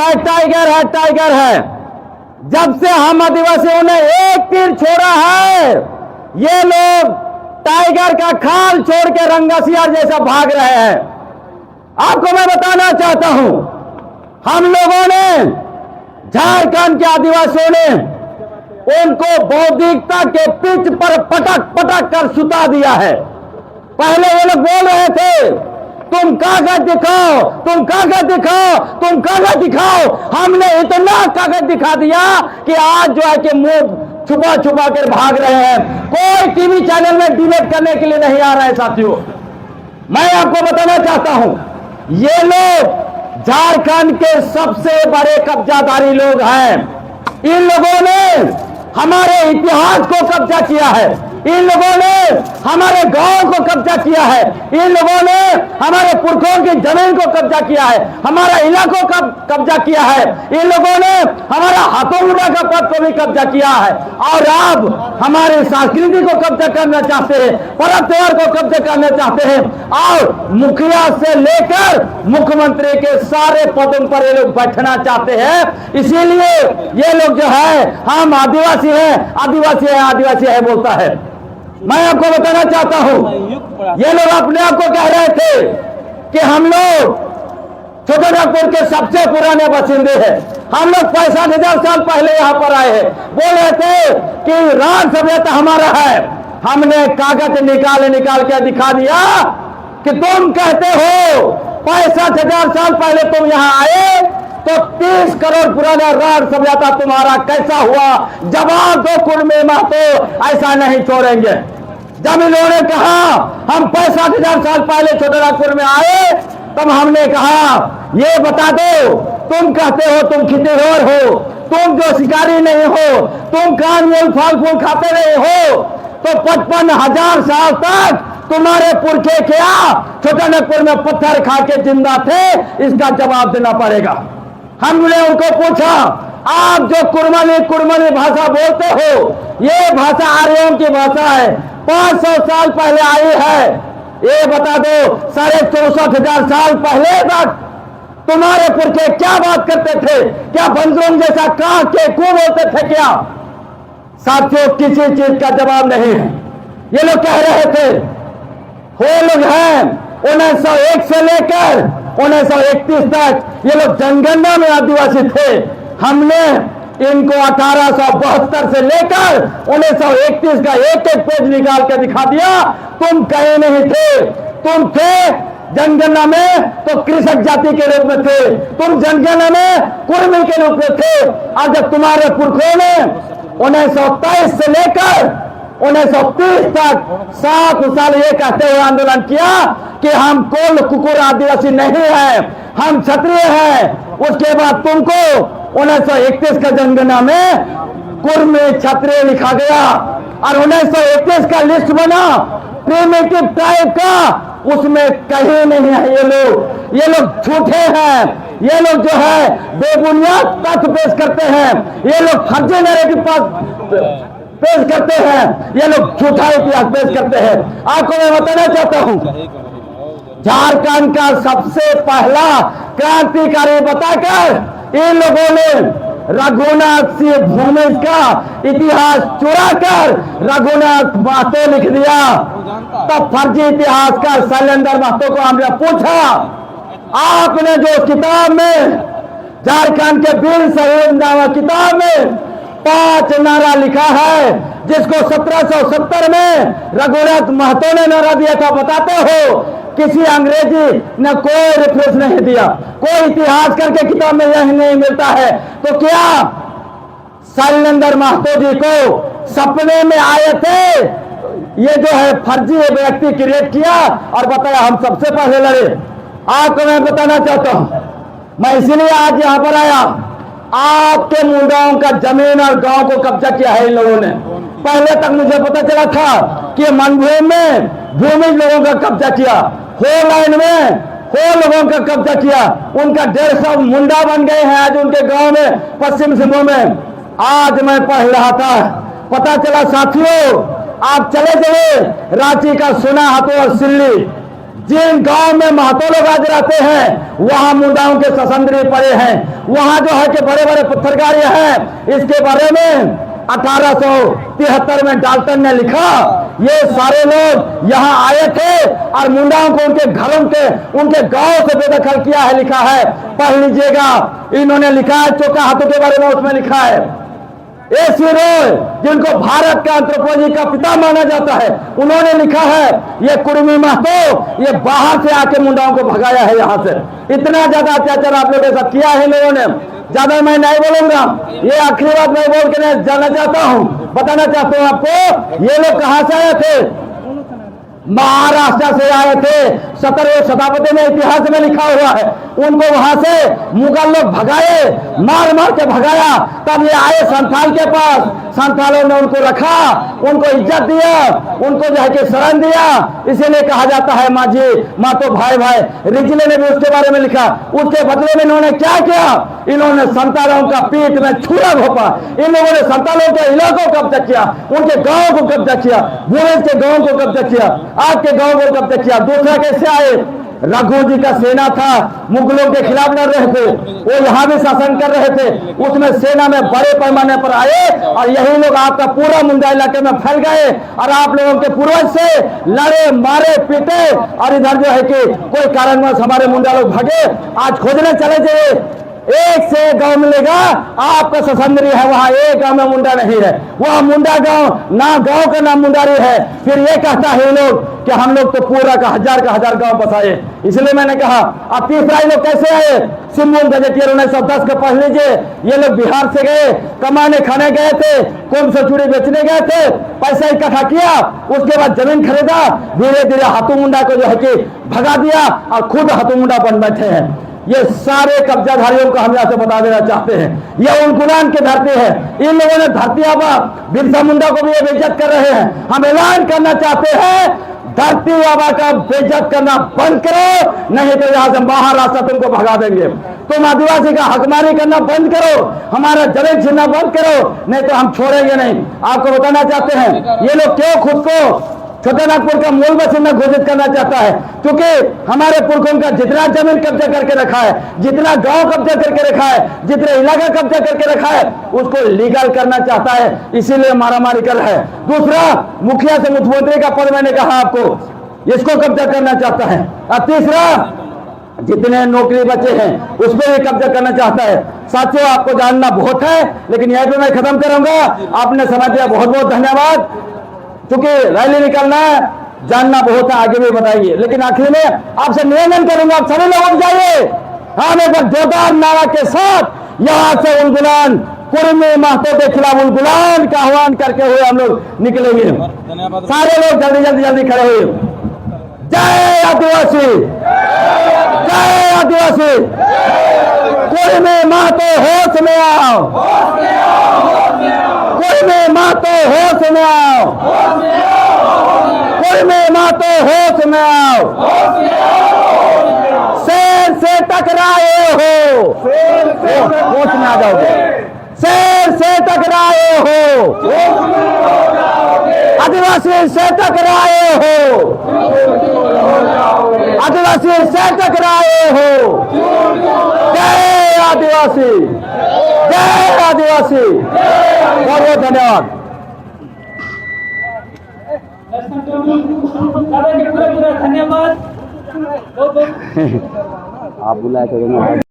है टाइगर है टाइगर है। जब से हम आदिवासियों ने एक तीर छोड़ा है, ये लोग टाइगर का खाल छोड़ के रंगसियार जैसा भाग रहे हैं। आपको मैं बताना चाहता हूं, हम लोगों ने, झारखंड के आदिवासियों ने उनको बौद्धिकता के पिच पर पटक पटक कर सुता दिया है। पहले ये लोग बोल रहे थे तुम कागज दिखाओ, तुम कागज दिखाओ, तुम कागज दिखाओ। हमने इतना कागज दिखा दिया कि आज जो है कि मुंह छुपा छुपा कर भाग रहे हैं। कोई टीवी चैनल में डिबेट करने के लिए नहीं आ रहा है। साथियों, मैं आपको बताना चाहता हूं, ये लोग झारखंड के सबसे बड़े कब्जाधारी लोग हैं। इन लोगों ने हमारे इतिहास को कब्जा किया है, इन लोगों ने हमारे गांव को कब्जा किया है, इन लोगों ने हमारे पुरखों की जमीन को कब्जा किया है, हमारा इलाकों का कब्जा किया है, इन लोगों ने हमारा हाथों मुद्रा का पद को भी कब्जा किया है। और अब हमारी संस्कृति को कब्जा करना चाहते हैं, पर्व त्योहार को कब्जा करना चाहते हैं, और मुखिया से लेकर मुख्यमंत्री के सारे पदों पर ये लोग बैठना चाहते हैं। इसीलिए ये लोग जो है हम आदिवासी हैं, आदिवासी है, आदिवासी है बोलता है। मैं आपको बताना चाहता हूं, ये लोग अपने आप को कह रहे थे कि हम लोग छोटानागपुर के सबसे पुराने बासिंदे हैं, हम लोग 65,000 साल पहले यहां पर आए हैं। बोल रहे थे कि राज सभ्यता हमारा है। हमने कागज निकाल के दिखा दिया कि तुम कहते हो 65,000 साल पहले तुम यहां आए, तो 30 करोड़ पुराना राज सभ्यता तुम्हारा कैसा हुआ? जवाब दो कुर्मे महतो, ऐसा नहीं छोड़ेंगे। जब इन्होंने कहा हम 65,000 साल पहले छोटानागपुर में आए, तब हमने कहा ये बता दो, तुम कहते हो तुम खितेहर हो, तुम जो शिकारी नहीं हो, तुम कान में फल फूल खाते नहीं हो, तो 55,000 साल तक तुम्हारे पुरखे क्या छोटानागपुर में पत्थर खा के जिंदा थे? इसका जवाब देना पड़ेगा। हमने उनको पूछा, आप जो कुर्मनी भाषा बोलते हो, ये भाषा आर्यों की भाषा है, 500 साल पहले आई है। ये बता दो 64,500 साल पहले तक तुम्हारे पुरखे क्या बात करते थे? क्या बंजरों जैसा कां के कू बोलते थे क्या? साथियों, किसी चीज का जवाब नहीं है। ये लोग कह रहे थे, वो लोग हैं 1901 से लेकर 1931 तक ये लोग जनगणना में आदिवासी थे। हमने इनको 1872 से लेकर 1931 का एक एक पेज निकाल कर दिखा दिया। तुम कहीं नहीं थे, तुम थे जनगणना में तो कृषक जाति के रूप में थे, तुम जनगणना में कुर्मी के रूप में थे। और जब तुम्हारे पुरखों ने 1923 से लेकर 1930 तक 7 साल ये कहते हुए आंदोलन किया कि हम कोल कुकुर आदिवासी नहीं है, हम क्षत्रिय हैं। उसके बाद तुमको 1931 का जनगणना में कुर्मी क्षत्रिय लिखा गया, और 1931 का लिस्ट बना प्रिमिटिव ट्राइब का, उसमें कहीं नहीं है। ये लोग झूठे हैं, ये लोग जो है बेबुनियाद तथ्य पेश करते हैं, ये लोग फर्जी नैरेटिव पेश करते हैं, ये लोग झूठा इतिहास पेश करते हैं। आपको मैं बताना चाहता हूं, झारखंड का सबसे पहला क्रांतिकारी बताकर इन लोगों ने रघुनाथ सिंह भूमिज का इतिहास चुराकर रघुनाथ महतो लिख दिया। तब फर्जी इतिहासकार शैलेंद्र महतो को हमने पूछा, आपने जो किताब में झारखंड के वीर शहीद नामक किताब में 5 नारा लिखा है, जिसको 1770 में रघुनाथ महतो ने नारा दिया था, बताते हो किसी अंग्रेजी ने कोई रेफरेंस नहीं दिया, कोई इतिहास करके किताब में यह नहीं मिलता है। तो क्या शैलेंद्र महतो जी को सपने में आए थे? ये जो है फर्जी व्यक्ति क्रिएट किया और बताया हम सबसे पहले लड़े। आपको मैं बताना चाहता हूं, मैं इसीलिए आज यहां पर आया। आपके मुंडाओं का जमीन और गांव को कब्जा किया है इन लोगों ने। पहले तक मुझे पता चला था कि मनभूमि में भूमि लोगों का कब्जा किया, हो लाइन में हो लोगों का कब्जा किया, उनका 150 मुंडा बन गए हैं आज उनके गांव में, पश्चिम सिंहभूम में। आज मैं पढ़ रहा था, पता चला साथियों, आप चले चले रांची का सुना हाथों और सिल्ली जिन गांव में महतो लोग आज रहते हैं वहां मुंडाओं के ससंद्री पड़े हैं, वहां जो है कि बड़े बड़े पत्थरगारे हैं। इसके बारे में 1873 में डाल्टन ने लिखा। ये सारे लोग यहाँ आए थे और मुंडाओं को उनके घरों के उनके गांव से बेदखल किया है, लिखा है, पढ़ लीजिएगा। इन्होंने लिखा है चौका हाथों के बारे में, उसमें लिखा है एसी रॉय, जिनको भारत का एंथ्रोपोलॉजी का पिता माना जाता है, उन्होंने लिखा है ये कुर्मी महतो ये बाहर से आके मुंडाओं को भगाया है यहाँ से। इतना ज्यादा अत्याचार आप लोगों के साथ किया है लोगों ने। ज्यादा मैं नहीं बोलूंगा, ये आखिरी बात मैं बोल के नहीं जाना चाहता हूँ, बताना चाहता हूँ आपको। ये लोग कहां से आए थे? महाराष्ट्र से आए थे। 17वें शताब्दी में इतिहास में लिखा हुआ है। उनको वहां से मुगल लोग भगाए, मार मार के भगाया। तब ये आए संथाल के पास, संथालों ने उनको रखा, उनको इज्जत दिया, उनको जो है कि शरण दिया। इसीलिए कहा जाता है माझी मातो भाई भाई। रिजले ने भी उसके बारे में लिखा। उसके बदले में इन्होंने क्या किया? इन्होंने संतालों का पीठ में छुरा घोपा। इन लोगों ने संतालों के इलाकों को कब्जा किया, उनके गांव को कब्जा किया, भूमेश के गांव को कब्जा किया, आपके गांव को कब्जा किया। दूसरा कैसे आए? रघु जी का सेना था, मुगलों के खिलाफ लड़ रहे थे, वो यहाँ भी शासन कर रहे थे। उसमें सेना में बड़े पैमाने पर आए और यही लोग आपका पूरा मुंडा इलाके में फैल गए और आप लोगों के पूर्वज से लड़े, मारे, पीटे और इधर जो है कि कोई कारणवश हमारे मुंडा लोग भागे। आज खोजने चले जाइए, एक से गांव मिलेगा आपका ससंदरी है, वहां एक गांव में मुंडा नहीं है। वह मुंडा गांव ना गांव का नाम मुंडारी है। फिर ये कहता है लोग कि हम लोग तो पूरा का हजार गांव बसाए। इसलिए मैंने कहा अब तीसरा ये लोग कैसे आए? सिम्बुल गजेटियर 1910 का पढ़ लीजिए। ये लोग बिहार से गए, कमाने खाने गए थे, कुंभ से चूड़ी बेचने गए थे, पैसा इकट्ठा किया, उसके बाद जमीन खरीदा, धीरे धीरे हाथू मुंडा को जो है कि भगा दिया और खुद हाथू मुंडा बन बैठे हैं। ये सारे कब्जाधारियों को हम यहाँ से बता देना चाहते हैं, ये उनकुलान की धरती है। इन लोगों ने धरती आबा बिरसा मुंडा को भी ये बेइज्जत कर रहे हैं। हम ऐलान करना चाहते हैं धरती आबा का बेइज्जत करना बंद करो, नहीं तो यहाँ से महाराष्ट्र तुमको भगा देंगे। तुम आदिवासी का हकमारी करना बंद करो, हमारा जमीन छीनना बंद करो, नहीं तो हम छोड़ेंगे नहीं। आपको बताना चाहते हैं ये लोग क्यों खुद को छोटे नागपुर का मूल बासिंदा घोषित करना चाहता है, क्योंकि हमारे पुरखों का जितना जमीन कब्जा करके रखा है, जितना गांव कब्जा करके रखा है, जितना इलाका कब्जा करके रखा है, उसको लीगल करना चाहता है, इसीलिए मारामारी कर रहा है। दूसरा, मुखिया से मुख्यमंत्री का पद मैंने कहा आपको, इसको कब्जा करना चाहता है। और तीसरा, जितने नौकरी बचे हैं उस पर भी कब्जा करना चाहता है। साथियों, आपको जानना बहुत है, लेकिन यहीं पर मैं खत्म करूंगा। आपने समझ लिया, बहुत बहुत धन्यवाद। क्योंकि रैली निकलना है, जानना बहुत है, आगे भी बताइए। लेकिन आखिर में आपसे निवेदन करूंगा, आप सभी लोग जाइए, हम एक जोरदार नारा के साथ यहाँ से उलगुलान कुर्मी महतो के खिलाफ उलगुलान का आह्वान करके हुए हम लोग निकलेंगे। सारे लोग जल्दी खड़े हुए। जय आदिवासी, जय आदिवासी। कुर्मी महतो होश में आओ, कुर्मी महतो होश में आओ, कुर्मी महतो होश में आओ। शेर से टकराए हो, होश में आ जाओगे। शेर से टकराए हो, आदिवासी से टकराए हो, आदिवासी से टकराए हो। जय आदिवासी, जय आदिवासी। बहुत बहुत धन्यवाद। धन्यवाद। आप बुलाए थे।